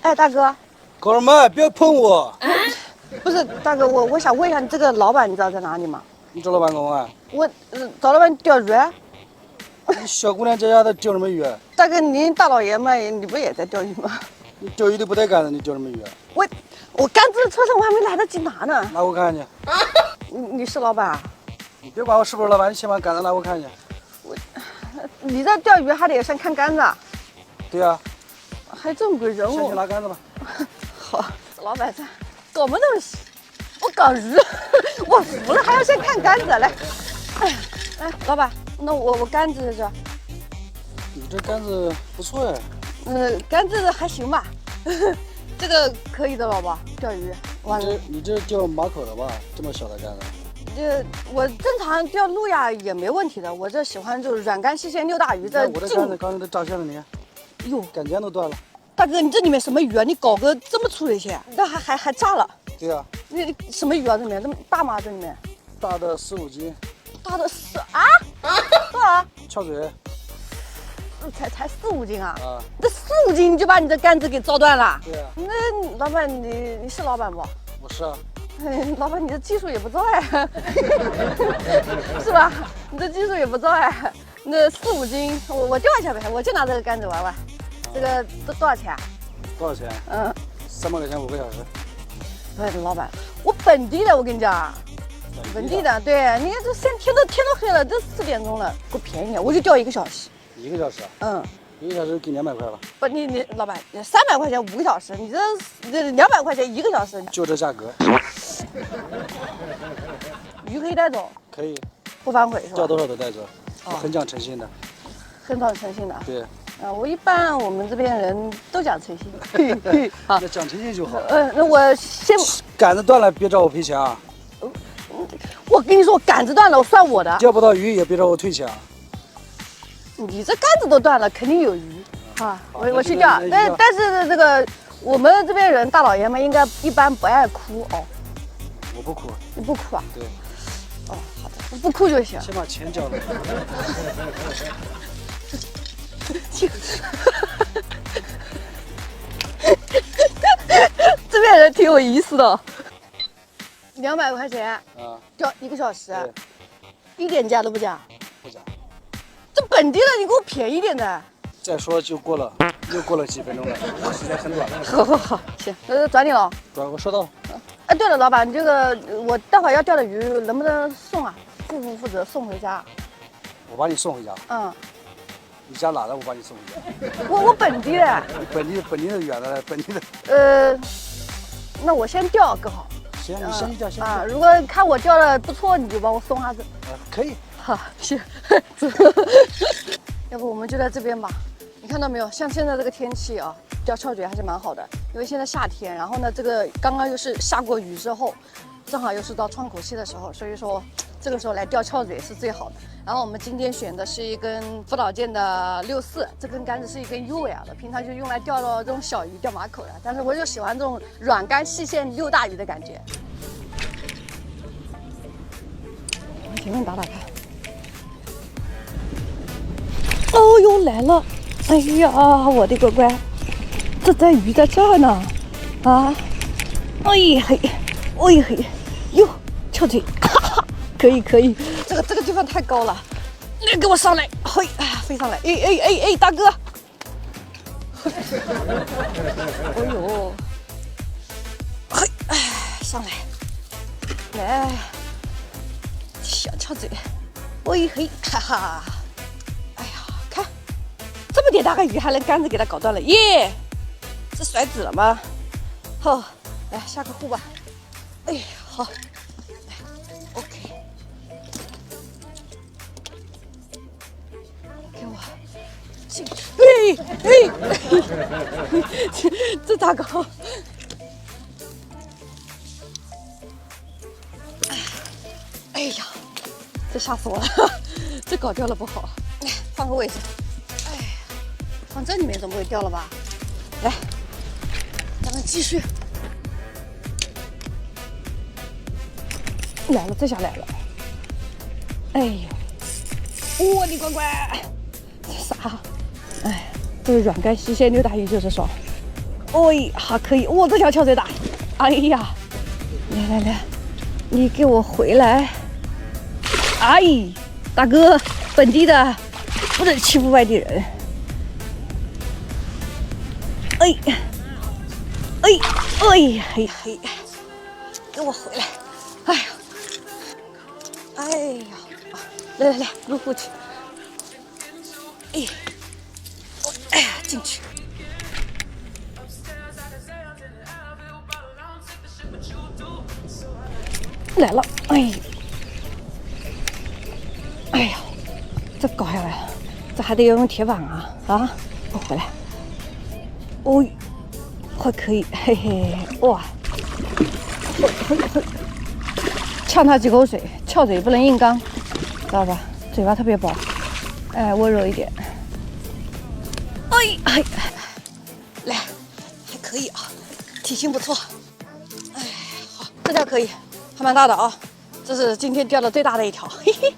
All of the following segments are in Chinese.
哎，大哥，搞什么？别碰我！不是大哥，我想问一下，你这个老板你知道在哪里吗？你找老板干嘛？我找老板钓鱼。你小姑娘在家的钓什么鱼？大哥，您大老爷们，你不也在钓鱼吗？你钓鱼的不带杆子，你钓什么鱼？我杆子车上我还没来得及拿呢。拿我看看去。你是老板啊？你别管我是不是老板，你先把杆子拿我看看去。你这钓鱼还得先看杆子啊？对呀、还这么贵人先去物。拿杆子吧。好，老板这搞么东西？我搞鱼，我服了，还要先看杆子来。哎，老板，那我杆子在这。你这杆子不错呀。杆子还行吧，这个可以的，老板，钓鱼。完了，你这钓马口的吧？这么小的杆子。我正常钓路亚也没问题的，我这喜欢就是软竿细线溜大鱼这我的杆子刚才都炸线了，你看，哟，杆尖都断了。大哥，你这里面什么鱼啊？你搞个这么粗的线，这还炸了？对呀、你什么鱼啊？这里面这么大吗？这里面大的4、5斤，大的是啊？多少？翘嘴才4、5斤啊？啊。这4、5斤你就把你的杆子给糟断了？对呀、那老板你是老板不？我是啊。老板，你的技术也不错哎，是吧？你的技术也不错哎。那4、5斤，我钓一下呗，我就拿这个杆子玩玩。这个都多少钱啊？多少钱？300块钱5个小时。不是老板，我本地的，我跟你讲，本地的。对，你看这天都黑了，这4点钟了，给我便宜点，我就钓1个小时。1个小时啊？1个小时给200块吧。不，你老板，300块钱5个小时，你这200块钱1个小时，就这价格。鱼可以带走，可以。不反悔是吧？钓多少都带走，我很讲诚信的。很讲诚信的。对。我们这边人都讲诚信。好，那讲诚信就好。那我先杆子断了，别找我赔钱啊！我跟你说，杆子断了，我算我的。钓不到鱼也别找我退钱啊！你这杆子都断了，肯定有鱼啊！我去钓，那但是这个我们这边人大老爷们应该一般不爱哭哦。我不哭。你不哭啊？对。哦，好的，不哭就行。先把钱交了。这边人挺有意思的。200块钱啊，钓1个小时，对，一点价都不讲。不讲。这本地的你给我便宜点的。再说就又过了几分钟了，时间很短了。好，行，转你了。我收到了。哎，对了，老板，这个我待会儿要钓的鱼能不能送啊？负责送回家？我把你送回家。你家哪的？我把你送回家。我本地的。本地的远的，本地的。那我先钓更好。行，你先钓，先啊。如果看我钓的不错，你就帮我送下子。可以。好，行。要不我们就在这边吧。你看到没有？像现在这个天气啊，钓翘嘴还是蛮好的。因为现在夏天，然后呢，这个刚刚又是下过雨之后，正好又是到窗口期的时候，所以说这个时候来钓翘嘴是最好的。然后我们今天选的是一根福岛剑的64，这根杆子是一根 UL 的，平常就用来钓到这种小鱼、钓马口的。但是我就喜欢这种软竿细线溜大鱼的感觉。往前面打打看。哦呦，来了！哎呀，我的乖乖，这鱼在这呢，啊！哎嘿，哎嘿，哟，翘嘴，哈哈，可以，这个地方太高了，你给我上来，嘿，飞上来，哎，大哥，哎呦，嘿，上来，来，小翘嘴，哎嘿，哈哈。这么点大个鱼还能杆子给它搞断了耶！是甩子了吗？好，来下个护吧。哎，好，来 ，OK， 给我进去。这咋搞？哎呀，这吓死我了，这搞掉了不好。换个位置。放这里面总不会掉了吧？来，咱们继续。来了，这下来了。哎呦，我的乖乖，这啥？哎，这个软竿细线溜大鱼就是爽。喂，还可以，哇，这条桥最大。哎呀，来，你给我回来！哎，大哥，本地的不能欺负外地人。哎，嘿，给我回来！哎呀，来，入户去。哎呀，进去。来了，哎呀，这搞下来了，这还得要用铁板啊！我回来，还可以，嘿嘿，哇，呛他几口水，翘嘴不能硬刚，知道吧？嘴巴特别薄，温柔一点。来，还可以啊，体型不错。好，这条可以。还蛮大的啊，这是今天钓的最大的一条，嘿嘿，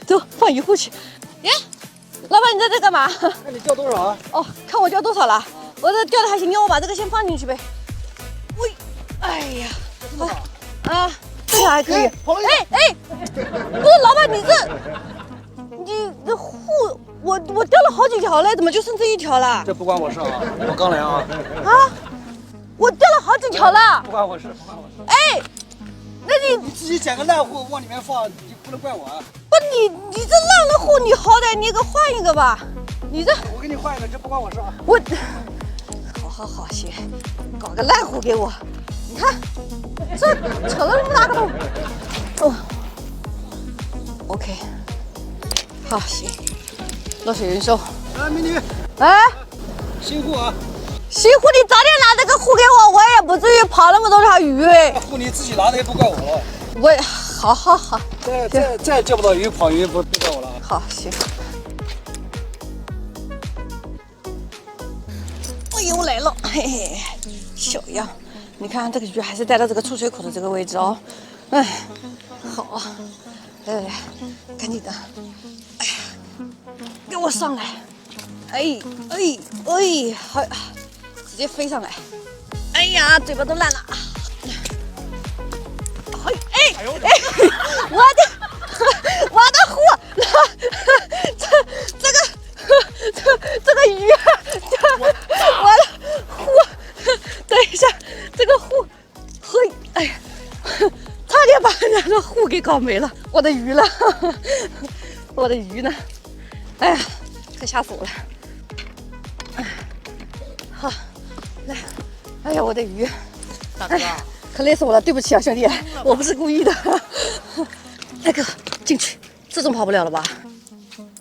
走放鱼户去。耶，老板你在这干嘛？看你钓多少啊？哦，看我钓多少了？我这钓的还行，我把这个先放进去呗。哎呀，好啊，这条还可以。不，老板你这户我钓了好几条嘞，怎么就剩这一条了？这不关我事啊，我刚来啊。我钓了好几条了。不关我事。那你自己捡个烂货往里面放，你不能怪我啊。不，你这烂了户，你好歹你给换一个吧。你这我给你换一个，这不关我事啊。好行，搞个烂户给我。你看，这扯了这么大个洞。OK， 好行，落水运收。美女，辛苦啊。辛苦你早点拿这个户给我，我也不至于跑那么多条鱼哎。户你自己拿的也不怪我了。好。再钓不到鱼，跑鱼不怪我了。好行。又来了，嘿嘿，小样，你看这个鱼还是带到这个出水口的这个位置哦。好，来，赶紧的，哎呀，给我上来，好。直接飞上来！哎呀，嘴巴都烂了！我的户，这个鱼，我的户，等一下，这个户，差点把人家的户给搞没了，我的鱼了，我的鱼呢？哎呀，可吓死我了！好。来，哎呀，我的鱼，大哥，可累死我了，对不起啊，兄弟，我不是故意的。大哥，进去，这种跑不了了吧？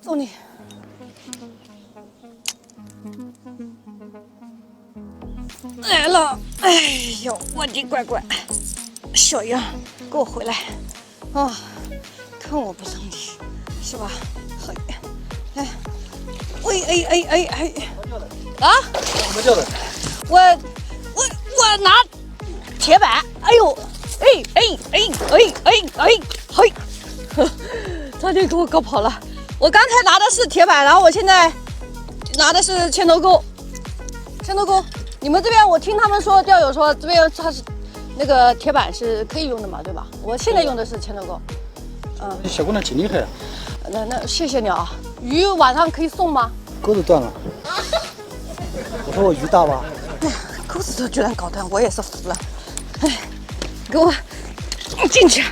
送你。来了，哎呦，我的乖乖，小样，给我回来啊！看我不扔你，是吧？来，怎么钓的？我拿铁板，差点给我搞跑了。我刚才拿的是铁板，然后我现在拿的是牵头钩。你们这边我听他们说，钓友说这边它是那个铁板是可以用的嘛，对吧？我现在用的是牵头钩。小姑娘挺厉害啊。那谢谢你啊。鱼晚上可以送吗？钩子断了。我说我鱼大吧？钩子都居然搞断，我也是服了。给我进去。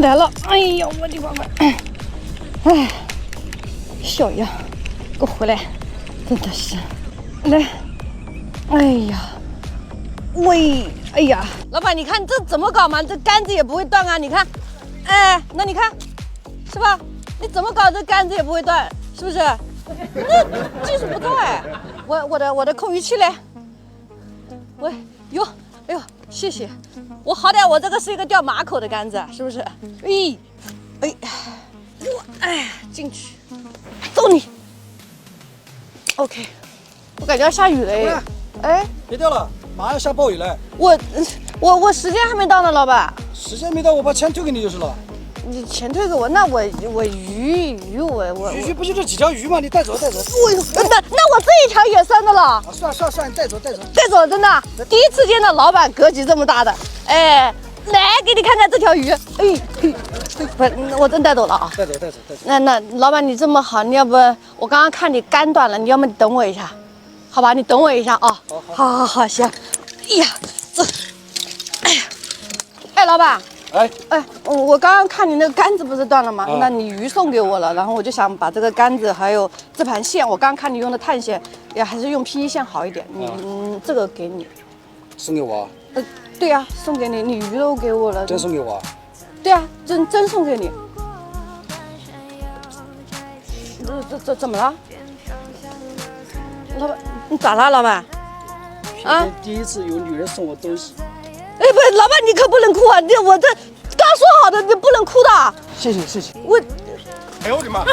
来了，哎呀，我的妈妈！小样，给我回来！真的是，来，哎呀，老板，你看这怎么搞嘛？这杆子也不会断啊！你看，那你看，是吧？你怎么搞这杆子也不会断，是不是？那技术不错哎！我的控鱼器嘞？哎呦，谢谢！我好歹我这个是一个钓马口的杆子，是不是？进去，揍你 ！OK， 我感觉要下雨了哎！别钓了，马上要下暴雨了。我时间还没到呢，老板。时间没到，我把钱退给你就是了。你钱退给我，那我鱼我鱼不就这几条鱼吗？你带走带走。那我这一条也算的了。啊，算，你带走。带走，真的，第一次见到老板格局这么大的。哎，来给你看看这条鱼。不，我真带走了啊。带走。那老板你这么好，你要不我刚刚看你杆断了，你要么你等我一下，好吧？你等我一下啊。好，行。哎呀，哎，老板。我刚刚看你那个杆子不是断了吗？那你鱼送给我了，然后我就想把这个杆子还有这盘线，我刚刚看你用的碳线，也还是用 PE 线好一点。这个给你。送给我？对呀，送给你，你鱼都给我了。真送给我？对呀，真送给你。这怎么了？老板，你咋了，老板？啊？第一次有女人送我东西。哎，不是，老板你可不能哭啊！我这刚说好的，你不能哭的。谢谢。我，哎呦我的妈！